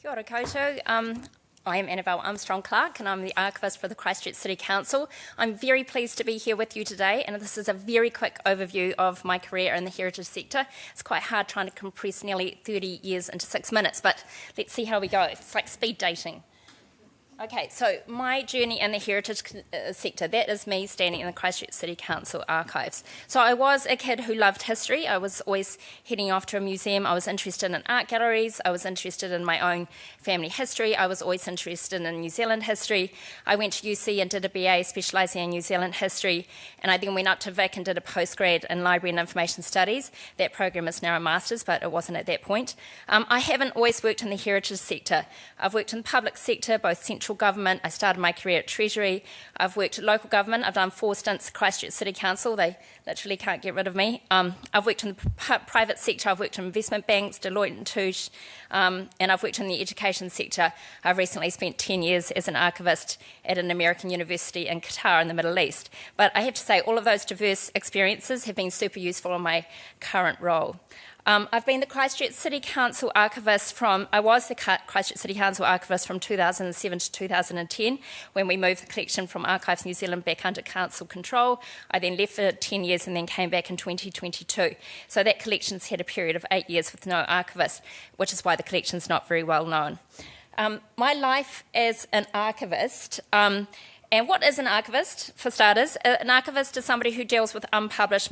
Kia ora koutou. I am Annabel Armstrong-Clarke and I'm the Archivist for the Christchurch City Council. I'm very pleased to be here with you today, and this is a very quick overview of my career in the heritage sector. It's quite hard trying to compress nearly 30 years into 6 minutes, but let's see how we go. It's like speed dating. Okay, so my journey in the heritage sector, that is me standing in the Christchurch City Council archives. So I was a kid who loved history. I was always heading off to a museum. I was interested in art galleries. I was interested in my own family history. I was always interested in New Zealand history. I went to UC and did a BA specialising in New Zealand history, and I then went up to Vic and did a postgrad in Library and Information Studies. That program is now a master's, but it wasn't at that point. I haven't always worked in the heritage sector. I've worked in the public sector, both central government. I started my career at Treasury. I've worked at local government. I've done 4 stints at Christchurch City Council. They literally can't get rid of me. I've worked in the private sector. I've worked in investment banks, Deloitte and Touche, and I've worked in the education sector. I've recently spent 10 years as an archivist at an American university in Qatar in the Middle East. But I have to say, all of those diverse experiences have been super useful in my current role. I've been the Christchurch City Council archivist from 2007 to 2010, when we moved the collection from Archives New Zealand back under council control. I then left for 10 years and then came back in 2022. So that collection's had a period of 8 years with no archivist, which is why the collection's not very well known. My life as an archivist, and what is an archivist, for starters? An archivist is somebody who deals with unpublished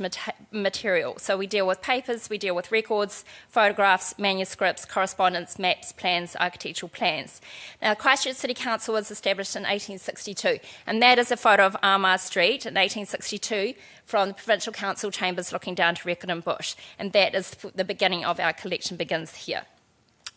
material. So we deal with papers, we deal with records, photographs, manuscripts, correspondence, maps, plans, architectural plans. Now, Christchurch City Council was established in 1862, and that is a photo of Armagh Street in 1862 from the Provincial Council chambers looking down to Recordon Bush, and that is the beginning of our collection begins here.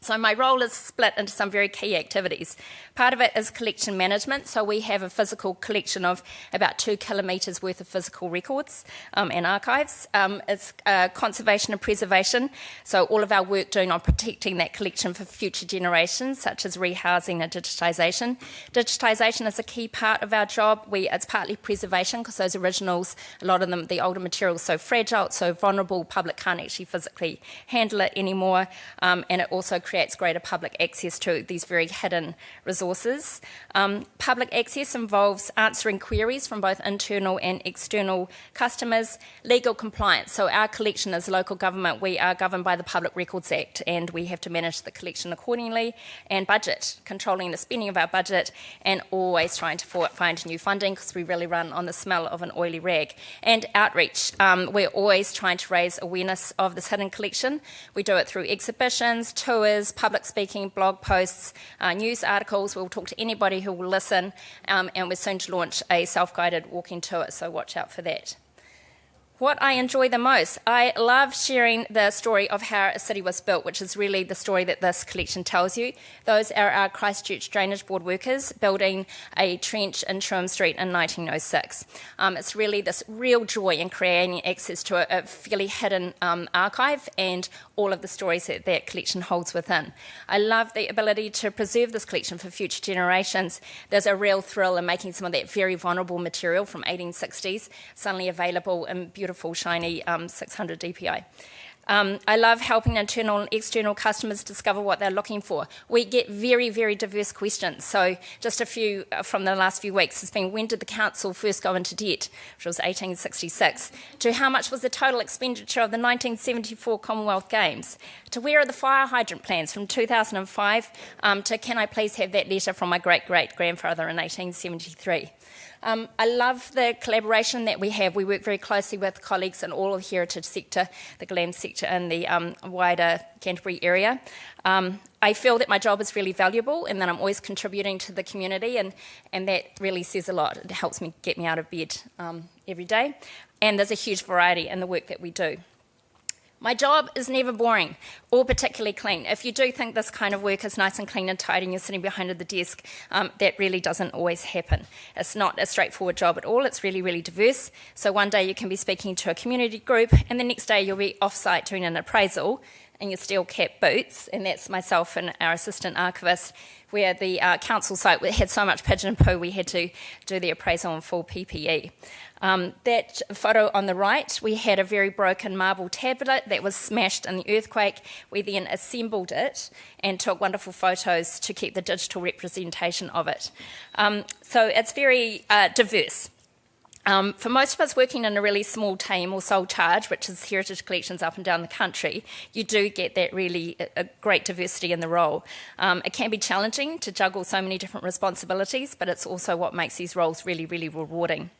So my role is split into some very key activities. Part of it is collection management. So we have a physical collection of about 2 kilometres worth of physical records and archives. It's conservation and preservation. So all of our work doing on protecting that collection for future generations, such as rehousing and digitisation. Digitisation is a key part of our job. It's partly preservation, because those originals, a lot of them, the older materials, so fragile, so vulnerable, public can't actually physically handle it anymore. And it also creates greater public access to these very hidden resources. Public access involves answering queries from both internal and external customers. Legal compliance, so our collection as local government, we are governed by the Public Records Act, and we have to manage the collection accordingly. And budget, controlling the spending of our budget and always trying to find new funding, because we really run on the smell of an oily rag. And outreach, we're always trying to raise awareness of this hidden collection. We do it through exhibitions, tours, public speaking, blog posts, news articles. We'll talk to anybody who will listen, and we're soon to launch a self-guided walking tour, so watch out for that. What I enjoy the most, I love sharing the story of how a city was built, which is really the story that this collection tells you. Those are our Christchurch Drainage Board workers building a trench in Trim Street in 1906. It's really this real joy in creating access to a fairly hidden archive and all of the stories that that collection holds within. I love the ability to preserve this collection for future generations. There's a real thrill in making some of that very vulnerable material from 1860s suddenly available in beautiful, shiny 600 DPI. I love helping internal and external customers discover what they're looking for. We get very, very diverse questions. So just a few from the last few weeks has been, when did the council first go into debt, which was 1866, to how much was the total expenditure of the 1974 Commonwealth Games, to where are the fire hydrant plans from 2005, to can I please have that letter from my great-great-grandfather in 1873. I love the collaboration that we have. We work very closely with colleagues in all of the heritage sector, the GLAM sector and the wider Canterbury area. I feel that my job is really valuable and that I'm always contributing to the community, and that really says a lot. It helps me get me out of bed every day. And there's a huge variety in the work that we do. My job is never boring or particularly clean. If you do think this kind of work is nice and clean and tidy and you're sitting behind the desk, that really doesn't always happen. It's not a straightforward job at all. It's really, really diverse. So one day you can be speaking to a community group and the next day you'll be off-site doing an appraisal and your steel-capped boots, and that's myself and our assistant archivist, where the council site had so much pigeon poo we had to do the appraisal in full PPE. That photo on the right, we had a very broken marble tablet that was smashed in the earthquake. We then assembled it and took wonderful photos to keep the digital representation of it. So it's very diverse. For most of us working in a really small team or sole charge, which is heritage collections up and down the country, you do get that really a great diversity in the role. It can be challenging to juggle so many different responsibilities, but it's also what makes these roles really, really rewarding.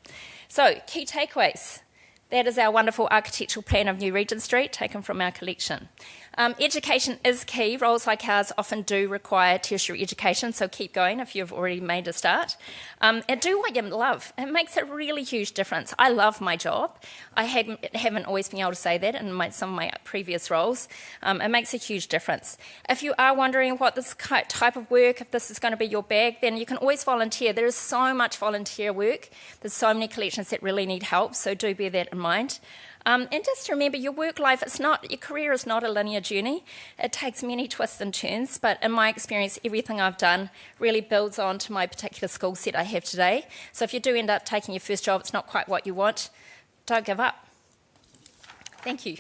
So, key takeaways. That is our wonderful architectural plan of New Regent Street, taken from our collection. Education is key. Roles like ours often do require tertiary education, so keep going if you've already made a start. And do what you love. It makes a really huge difference. I love my job. I haven't always been able to say that in some of my previous roles. It makes a huge difference. If you are wondering what this type of work, if this is going to be your bag, then you can always volunteer. There is so much volunteer work. There's so many collections that really need help, so do bear that in mind. And just remember, your work life, your career is not a linear journey. It takes many twists and turns, but in my experience, everything I've done really builds on to my particular skill set I have today. So if you do end up taking your first job, it's not quite what you want, don't give up. Thank you.